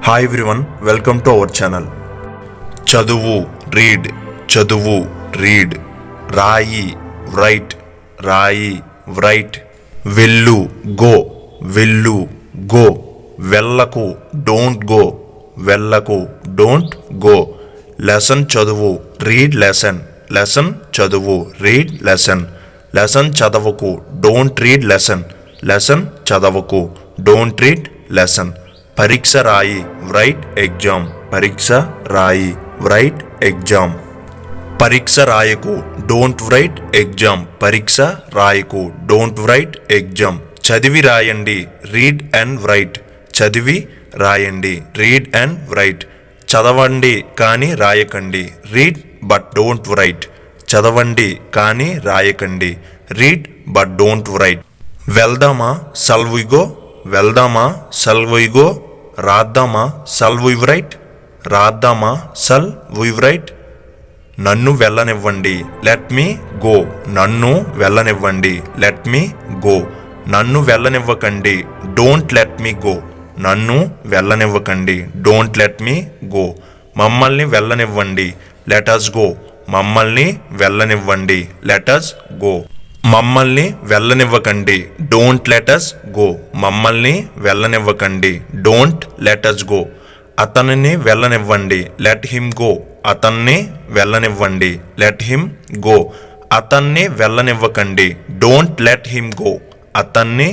Hi everyone, welcome to our channel. చదువు read, చదువు read, రాయి రైట్, రాయి రైట్, వెళ్ళు గో, వెళ్ళు గో, వెళ్ళకు డోంట్ గో, వెళ్ళకు డోంట్ గో, లెసన్ చదువు రీడ్ లెసన్, లెసన్ చదువు రీడ్ లెసన్, లెసన్ చదవకు డోంట్ రీడ్ లెసన్, లెసన్ చదవకు డోంట్ రీడ్ లెసన్, పరీక్ష రాయి రైట్ ఎగ్జామ్, పరీక్ష రాయి రైట్ ఎగ్జామ్, పరీక్ష రాయకు డోంట్ రైట్ ఎగ్జామ్, పరీక్ష రాయకు డోంట్ రైట్ ఎగ్జామ్, చదివి రాయండి రీడ్ అండ్ రైట్, చదివి రాయండి రీడ్ అండ్ రైట్, చదవండి కానీ రాయకండి రీడ్ బట్ డోంట్ రైట్, చదవండి కానీ రాయకండి రీడ్ బట్ డోంట్ రైట్, వెళ్దామా షల్ వి గో, వెళ్దామా షల్ వి గో, రాద్దామా షల్ వి రైట్, రాద్దామా షల్ వి రైట్, నన్ను వెళ్ళనివ్వండి లెట్ మీ గో, నన్ను వెళ్ళనివ్వండి లెట్ మీ గో, నన్ను వెళ్ళనివ్వకండి డోంట్ లెట్ మీ గో, నన్ను వెళ్ళనివ్వకండి డోంట్ లెట్ మీ గో, మమ్మల్ని వెళ్ళనివ్వండి లెట్ అస్ గో, మమ్మల్ని వెళ్ళనివ్వండి లెట్ అస్ గో, మమ్మల్ని వెళ్ళనివ్వకండి డోంట్ లెట్ అస్ గో, మమ్మల్ని వెళ్ళనివ్వకండి డోంట్ లెట్ అస్ గో, అతనిని వెళ్ళనివ్వండి లెట్ హిమ్ గో, అతన్ని వెళ్ళనివ్వండి లెట్ హిమ్ గో, అతన్ని వెళ్ళనివ్వకండి don't let him go, అతన్ని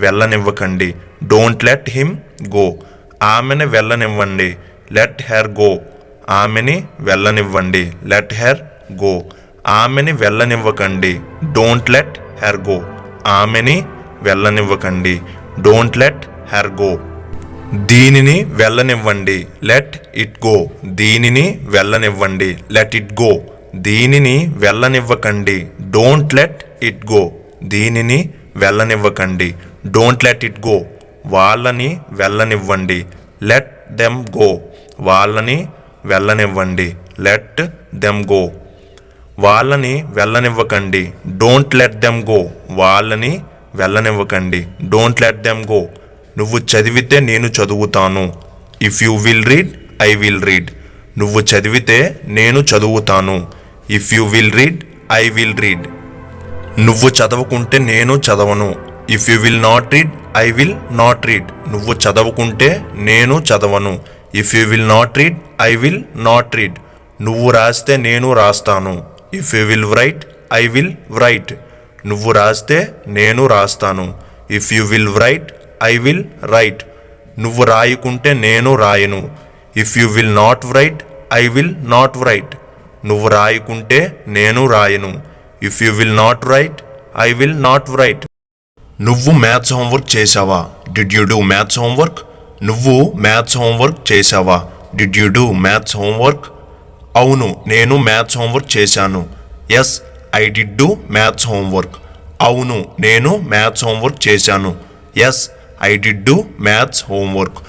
వెళ్ళనివ్వకండి don't let him go, ఆమెను వెళ్ళనివ్వండి let her go, ఆమెని వెళ్ళనివ్వండి let her go, ఆమెని వెళ్ళనివ్వకండి don't let her go, ఆమెని వెళ్ళనివ్వకండి don't let her go, దీనిని వెళ్ళనివ్వండి let it go, దీనిని వెళ్ళనివ్వండి let it go, దీనిని వెళ్ళనివ్వకండి don't let it go, దీనిని వెళ్ళనివ్వకండి don't let it go, వాళ్ళని వెళ్ళనివ్వండి let them go, వాళ్ళని వెళ్ళనివ్వండి let them go, వాళ్ళని వెళ్ళనివ్వకండి డోంట్ లెట్ దెమ్ గో, వాళ్ళని వెళ్ళనివ్వకండి డోంట్ లెట్ దెమ్ గో, నువ్వు చదివితే నేను చదువుతాను if you will read I will read, నువ్వు చదివితే నేను చదువుతాను if you will read I will read, నువ్వు చదవకుంటే నేను చదవను if you will not read I will not read, నువ్వు చదవకుంటే నేను చదవను if you will not read I will not read, నువ్వు రాస్తే నేను రాస్తాను if you will write I will write, నువ్వు రాస్తే నేను రాస్తాను if you will write I will write, నువ్వు రాయకుంటే నేను రాయను if you will not write I will not write, నువ్వు రాయకుంటే నేను రాయను if you will not write I will not write, నువ్వు మ్యాథ్స్ హోంవర్క్ చేసావా did you do maths homework, నువ్వు మ్యాథ్స్ హోంవర్క్ చేసావా did you do maths homework, అవును నేను మ్యాథ్స్ హోంవర్క్ చేశాను yes I did do maths homework, అవును నేను maths homework చేశాను yes I did do maths homework,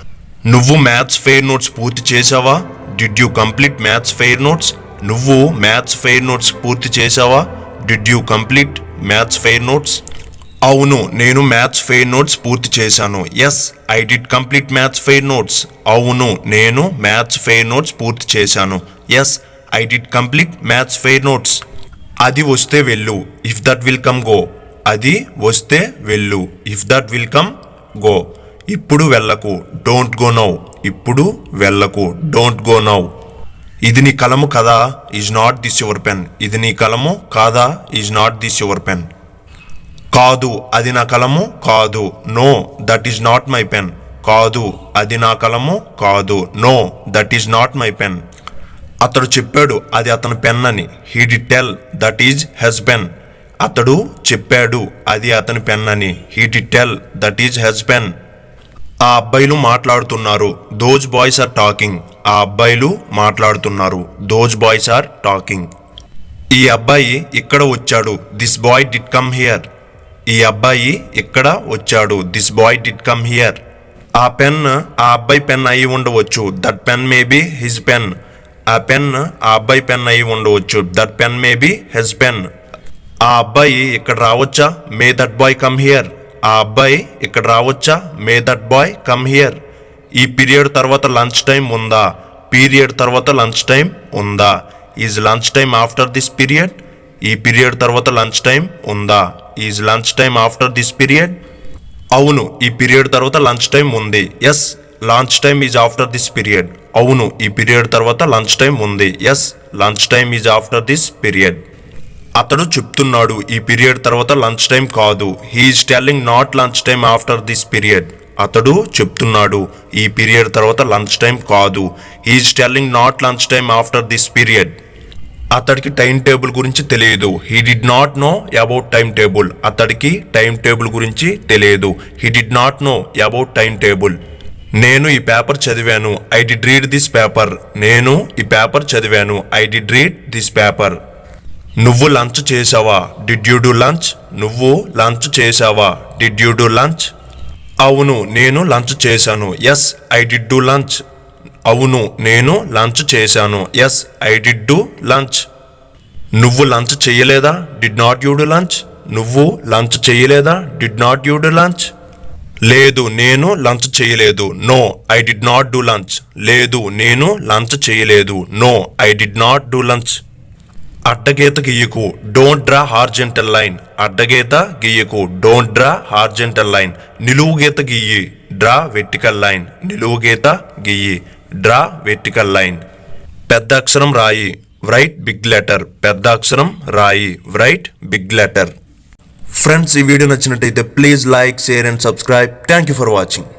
నువ్వు మ్యాథ్స్ ఫెయిర్ నోట్స్ పూర్తి చేసావా did you complete maths fair notes, నువ్వు మ్యాథ్స్ ఫెయిర్ నోట్స్ పూర్తి చేసావా did you complete maths fair notes, అవును నేను మ్యాథ్స్ ఫెయిర్ నోట్స్ పూర్తి చేశాను yes I did complete maths fair notes, అవును నేను మ్యాథ్స్ ఫెయిర్ నోట్స్ పూర్తి చేశాను yes I did complete maths fair notes, అది వస్తే వెళ్ళు if that will come go, అది వస్తే వెళ్ళు if that will come go, ఇప్పుడు వెళ్ళకు డోంట్ గో నౌ, ఇప్పుడు వెళ్ళకు డోంట్ గో నౌ, ఇది నీ కలము కదా is not this your pen, ఇది నీ కలము కాదా is not this your pen, కాదు అది నా కలము కాదు know that is not my pen, కాదు అది నా కలము కాదు know that is not my pen, అతడు చెప్పాడు అది అతని పెన్ అని he did tell that is he's pen, అతడు చెప్పాడు అది అతని పెన్ అని he did tell that is he's pen, ఆ అబ్బాయిలు మాట్లాడుతున్నారు దోజ్ బాయ్స్ ఆర్ టాకింగ్, ఆ అబ్బాయిలు మాట్లాడుతున్నారు దోజ్ బాయ్స్ ఆర్ టాకింగ్, ఈ అబ్బాయి ఇక్కడ వచ్చాడు this boy did come here, ఈ అబ్బాయి ఇక్కడ వచ్చాడు this boy did come here, ఆ పెన్ ఆ అబ్బాయి పెన్ అయి ఉండవచ్చు that pen may be his pen, ఆ పెన్ ఆ అబ్బాయి పెన్ అయి ఉండవచ్చు that pen may be his pen, ఆ అబ్బాయి ఇక్కడ రావచ్చా మే దట్ బాయ్ కమ్ హియర్, ఆ అబ్బాయి ఇక్కడ రావచ్చా మే దట్ బాయ్ కమ్ హియర్, ఈ పీరియడ్ తర్వాత లంచ్ టైం ఉందా? పీరియడ్ తర్వాత లంచ్ టైం ఉందా? Is lunch time after this period? ఈ పీరియడ్ తర్వాత లంచ్ టైం ఉందా? Is lunch time after this period? అవును, ఈ పీరియడ్ తర్వాత లంచ్ టైం ఉంది. Yes, lunch time is after this period. అవును, ఈ పీరియడ్ తర్వాత లంచ్ టైం ఉంది. Yes, lunch time is after this period. అతడు చెప్తున్నాడు ఈ పీరియడ్ తర్వాత లంచ్ టైం కాదు. He's telling not lunch time after this period. అతడు చెప్తున్నాడు ఈ పీరియడ్ తర్వాత లంచ్ టైం కాదు. He's telling not lunch time after this period. అతడికి టైం టేబుల్ గురించి తెలియదు. He did not know about time table. అతడికి టైం టేబుల్ గురించి తెలియదు. He did not know about time table. నేను ఈ పేపర్ చదివాను. I did read this paper. నేను ఈ పేపర్ చదివాను. I did read this paper. నువ్వు లంచ్ చేసావా? Did you do lunch? నువ్వు లంచ్ చేసావా? Did you do lunch? అవును, నేను లంచ్ చేశాను. Yes, I did do lunch. అవును, నేను లంచ్ చేశాను. Yes, I did do lunch. నువ్వు లంచ్ చేయలేదా? Did not you do lunch? నువ్వు లంచ్ చేయలేదా? Did not you do lunch? లేదు, నేను లంచ్ చేయలేదు. No, I did not do lunch. లేదు, నేను లంచ్ చేయలేదు. No, I did not do lunch. అడ్డగీత గీయకు. Don't draw horizontal line. అడ్డగీత గీయకు. Don't draw horizontal line. నిలువు గీత గీయి. Draw vertical line. నిలువు గీత గీయి. Draw vertical line. పెద్ద అక్షరం రాయి. Write big letter. పెద్ద అక్షరం రాయి. Write big letter. ఫ్రెండ్స్, ఈ వీడియో నచ్చినట్టయితే please like, share and subscribe. Thank you for watching.